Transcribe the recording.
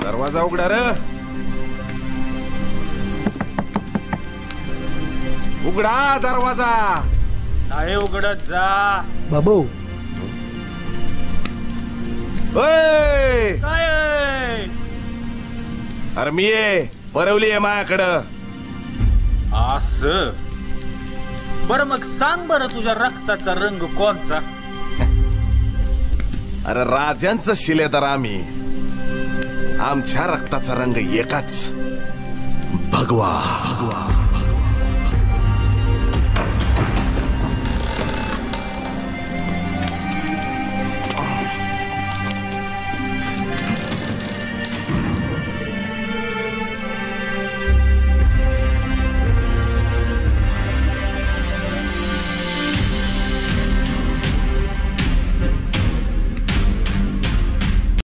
दरवाजा उघडा रे. उघडा दरवाजा. नाही उघडत जा बाबू. काय अरे मी ये परवली आहे माझ्याकडं. अस बर मग सांग बर तुझ्या रक्ताचा रंग कोणचा. अरे राजांचं शिलेदार आम्ही. आमच्या रक्ताचा रंग एकाच. भगवा.